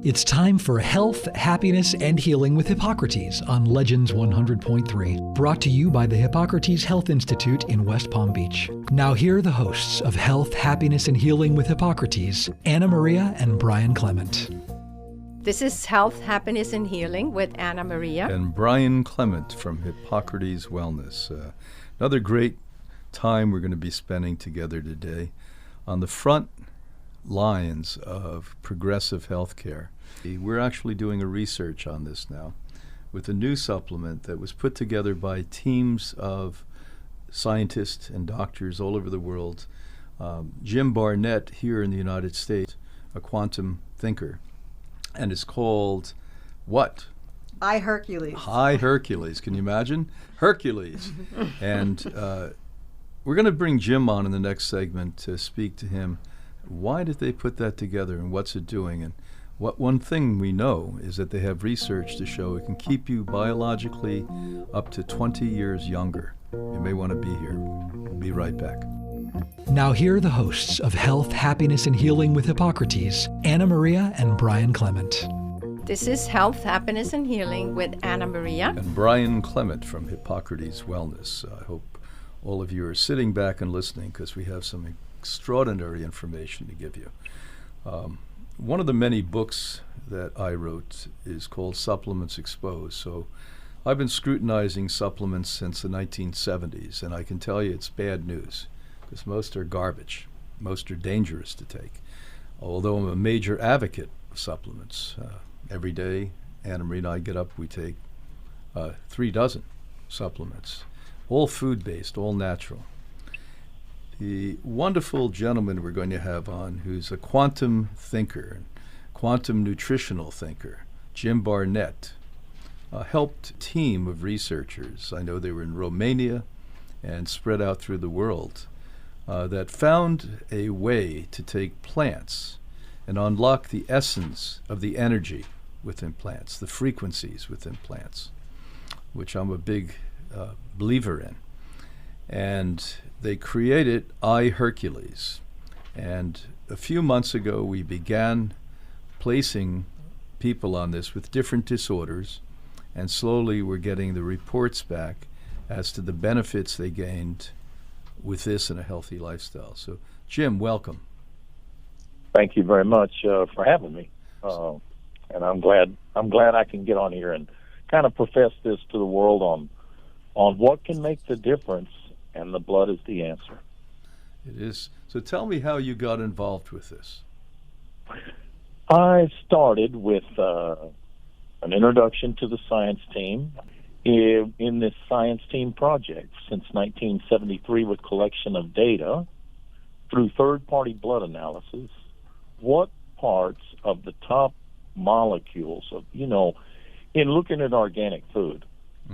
It's time for Health, Happiness, and Healing with Hippocrates on Legends 100.3, brought to you by the Hippocrates Health Institute in West Palm Beach. Now here are the hosts of Health, Happiness, and Healing with Hippocrates, Anna Maria and Brian Clement. This is Health, Happiness, and Healing with Anna Maria. And Brian Clement from Hippocrates Wellness. Another great time we're going to be spending together today on the front lines of progressive healthcare. We're actually doing a research on this now with a new supplement that was put together by teams of scientists and doctors all over the world. Jim Barnett here in the United States, a quantum thinker, and it's called what? iHeRQles. iHeRQles. Can you imagine? Hercules. And we're going to bring Jim on in the next segment to speak to him. Why did they put that together and what's it doing? And one thing we know is that they have research to show it can keep you biologically up to 20 years younger. You may want to be here. We'll be right back. Now here are the hosts of Health, Happiness, and Healing with Hippocrates, Anna Maria and Brian Clement. This is Health, Happiness, and Healing with Anna Maria. And Brian Clement from Hippocrates Wellness. I hope all of you are sitting back and listening because we have some extraordinary information to give you. One of the many books that I wrote is called Supplements Exposed. So I've been scrutinizing supplements since the 1970s, and I can tell you it's bad news because most are garbage. Most are dangerous to take. Although I'm a major advocate of supplements. Every day, Anna Marie and I get up, we take 3 dozen supplements, all food-based, all natural. The wonderful gentleman we're going to have on, who's a quantum thinker, quantum nutritional thinker, Jim Barnett, helped a team of researchers, I know they were in Romania and spread out through the world, that found a way to take plants and unlock the essence of the energy within plants, the frequencies within plants, which I'm a big believer in. And they created iHeRQles. And a few months ago, we began placing people on this with different disorders, and slowly we're getting the reports back as to the benefits they gained with this and a healthy lifestyle. So, Jim, welcome. Thank you very much for having me. And I'm glad I can get on here and kind of profess this to the world on what can make the difference, and the blood is the answer. It is. So tell me how you got involved with this. I started with an introduction to the science team in this science team project since 1973 with collection of data through third-party blood analysis. What parts of the top molecules of, in looking at organic food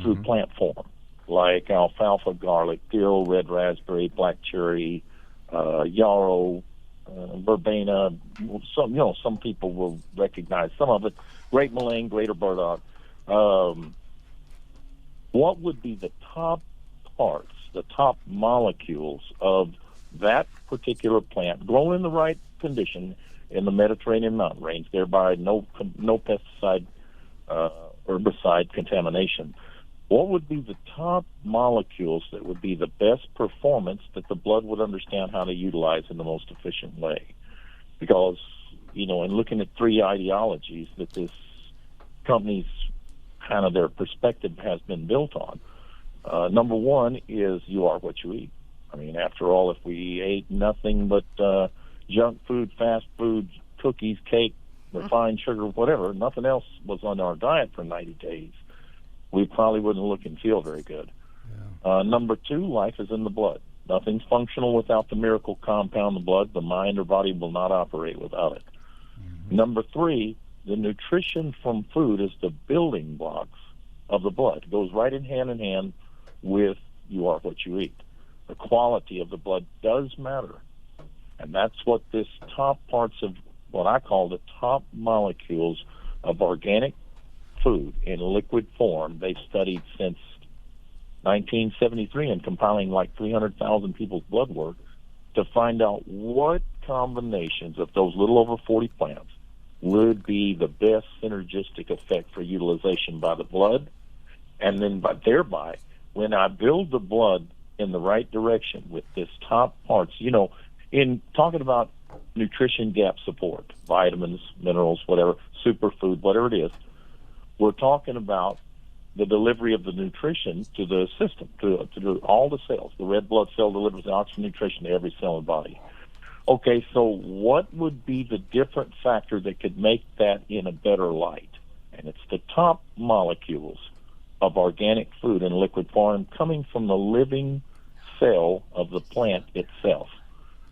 through plant form, like alfalfa, garlic, dill, red raspberry, black cherry, yarrow, verbena. Some people will recognize some of it. Great mullein, greater burdock. What would be the top parts, the top molecules of that particular plant grown in the right condition in the Mediterranean mountain range, thereby no pesticide, herbicide contamination? What would be the top molecules that would be the best performance that the blood would understand how to utilize in the most efficient way? Because, in looking at 3 ideologies that this company's kind of their perspective has been built on, number one is you are what you eat. I mean, after all, if we ate nothing but junk food, fast food, cookies, cake, refined sugar, whatever, nothing else was on our diet for 90 days, we probably wouldn't look and feel very good. Yeah. Number 2, life is in the blood. Nothing's functional without the miracle compound, the blood. The mind or body will not operate without it. Mm-hmm. Number 3, the nutrition from food is the building blocks of the blood. It goes right in hand with you are what you eat. The quality of the blood does matter. And that's what this top parts of what I call the top molecules of organic food in liquid form they've studied since 1973 and compiling like 300,000 people's blood work to find out what combinations of those little over 40 plants would be the best synergistic effect for utilization by the blood. And then thereby, when I build the blood in the right direction with this top parts, in talking about nutrition gap support, vitamins, minerals, whatever, superfood, whatever it is, we're talking about the delivery of the nutrition to the system, to all the cells. The red blood cell delivers the oxygen nutrition to every cell in the body. Okay, so what would be the different factor that could make that in a better light? And it's the top molecules of organic food in liquid form coming from the living cell of the plant itself.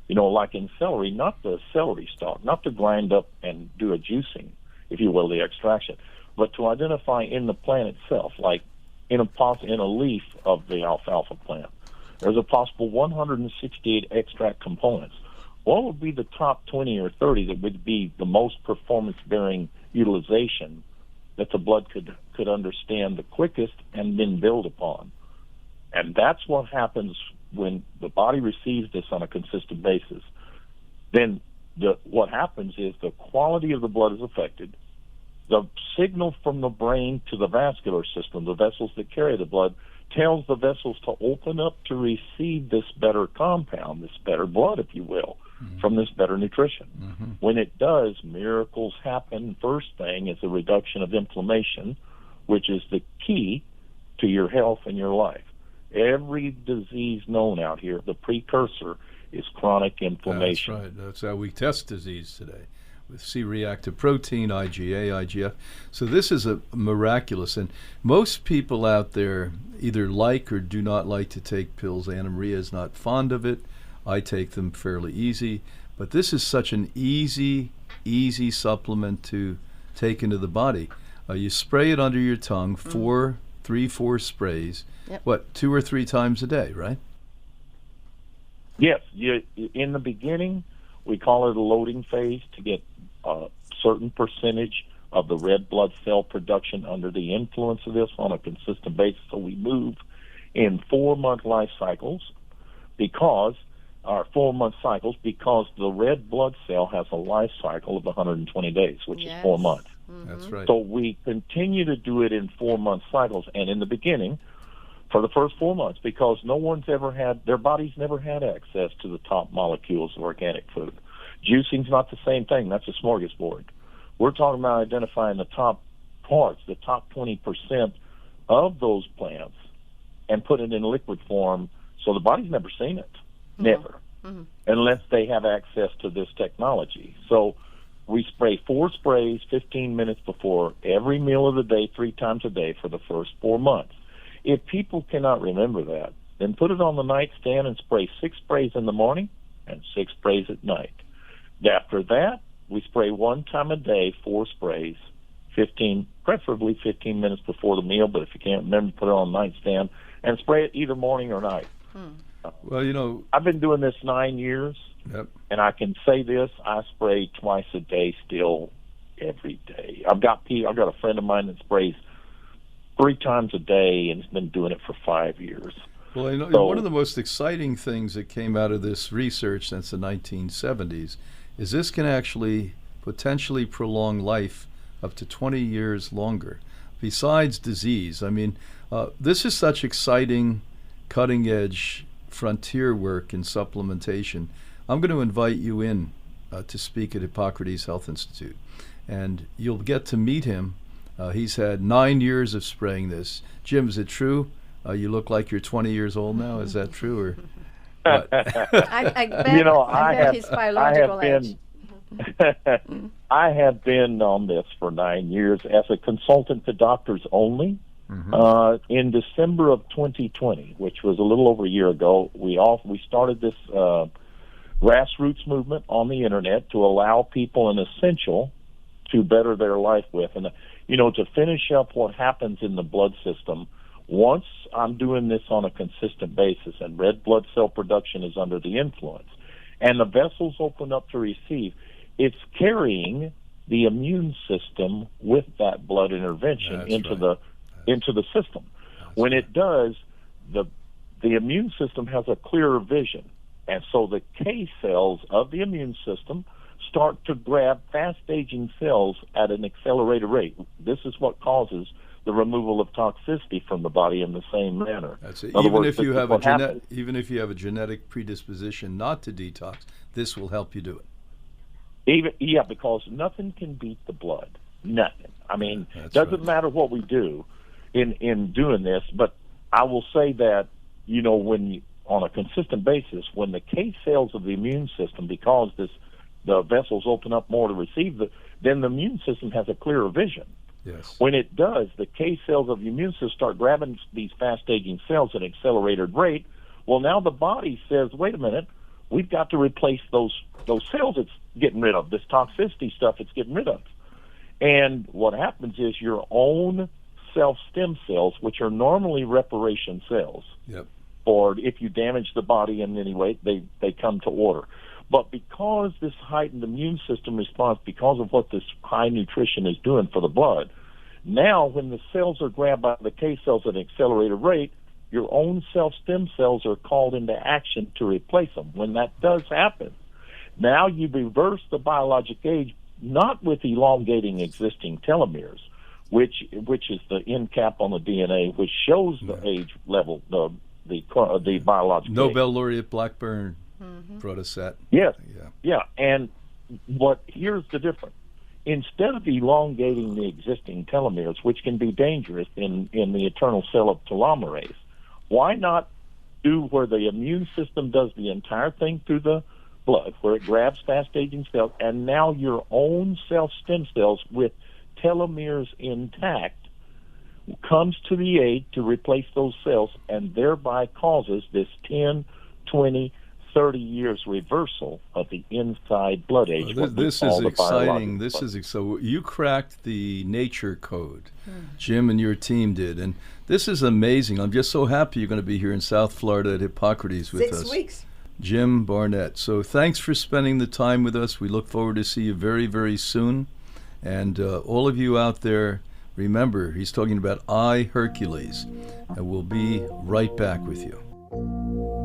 Like in celery, not the celery stalk, not to grind up and do a juicing, if you will, the extraction, but to identify in the plant itself, like in a leaf of the alfalfa plant. There's a possible 168 extract components. What would be the top 20 or 30 that would be the most performance-bearing utilization that the blood could understand the quickest and then build upon? And that's what happens when the body receives this on a consistent basis. Then what happens is the quality of the blood is affected. The signal from the brain to the vascular system, the vessels that carry the blood, tells the vessels to open up to receive this better compound, this better blood, if you will, from this better nutrition. When it does, miracles happen. First thing is a reduction of inflammation, which is the key to your health and your life. Every disease known out here, the precursor is chronic inflammation. That's right. That's how we test disease today, with C-reactive protein, IgA, IGF. So this is a miraculous. And most people out there either like or do not like to take pills. Anna Maria is not fond of it. I take them fairly easy. But this is such an easy supplement to take into the body. You spray it under your tongue, 4 sprays. Yep. What, 2 or 3 times a day, right? Yes. In the beginning, we call it a loading phase to get a certain percentage of the red blood cell production under the influence of this on a consistent basis. So we move in 4-month life cycles because the red blood cell has a life cycle of 120 days, which is 4 months. That's right. So we continue to do it in 4-month cycles. And in the beginning, for the first 4 months, because their bodies never had access to the top molecules of organic food. Juicing's not the same thing. That's a smorgasbord. We're talking about identifying the top parts, the top 20% of those plants, and put it in liquid form so the body's never seen it. Never. Unless they have access to this technology. So we spray 4 sprays 15 minutes before every meal of the day, 3 times a day for the first 4 months. If people cannot remember that, then put it on the nightstand and spray 6 sprays in the morning and 6 sprays at night. After that, we spray 1 time a day, 4 sprays, preferably 15 minutes before the meal, but if you can't remember, put it on the nightstand and spray it either morning or night. Well, I've been doing this 9 years, and I can say this, I spray twice a day still every day. I've got a friend of mine that sprays 3 times a day and has been doing it for 5 years. Well, one of the most exciting things that came out of this research since the 1970s is this can actually potentially prolong life up to 20 years longer, besides disease. I mean, this is such exciting, cutting-edge frontier work in supplementation. I'm going to invite you in to speak at Hippocrates Health Institute, and you'll get to meet him. He's had 9 years of spraying this. Jim, is it true? You look like you're 20 years old now. Is that true, or what? I bet his biological age. I have been on this for 9 years as a consultant to doctors only. In December of 2020, which was a little over a year ago, we started this grassroots movement on the internet to allow people an essential to better their life with. And, to finish up what happens in the blood system, once I'm doing this on a consistent basis and red blood cell production is under the influence and the vessels open up to receive, it's carrying the immune system with that blood intervention into the system. When it does, the immune system has a clearer vision. And so the K cells of the immune system start to grab fast-aging cells at an accelerated rate. This is what causes the removal of toxicity from the body in the same manner. That's it. Even if you have a genetic predisposition not to detox, this will help you do it. Because nothing can beat the blood. Nothing. I mean, doesn't matter what we do in doing this, but I will say that, on a consistent basis, when the K cells of the immune system, because the vessels open up more to receive then the immune system has a clearer vision. Yes. When it does, the K cells of the immune system start grabbing these fast-aging cells at an accelerated rate. Well, now the body says, wait a minute, we've got to replace those cells it's getting rid of, this toxicity stuff it's getting rid of. And what happens is your own self-stem cells, which are normally reparation cells, or if you damage the body in any way, they come to order. But because this heightened immune system response, because of what this high nutrition is doing for the blood, now when the cells are grabbed by the K cells at an accelerated rate, your own self-stem cells are called into action to replace them. When that does happen, now you reverse the biologic age, not with elongating existing telomeres, which is the end cap on the DNA, which shows the age level, the biological Nobel age. laureate Blackburn brought us that. Yes. Yeah. And here's the difference. Instead of elongating the existing telomeres, which can be dangerous in the eternal cell of telomerase, why not do where the immune system does the entire thing through the blood, where it grabs fast-aging cells, and now your own self-stem cells with telomeres intact comes to the aid to replace those cells and thereby causes this 10, 20, 30 years reversal of the inside blood age. This is exciting. So you cracked the nature code. Jim and your team did. And this is amazing. I'm just so happy you're going to be here in South Florida at Hippocrates with us. 6 weeks. Jim Barnett. So thanks for spending the time with us. We look forward to see you very, very soon. And all of you out there, remember, he's talking about iHeRQles. And we'll be right back with you.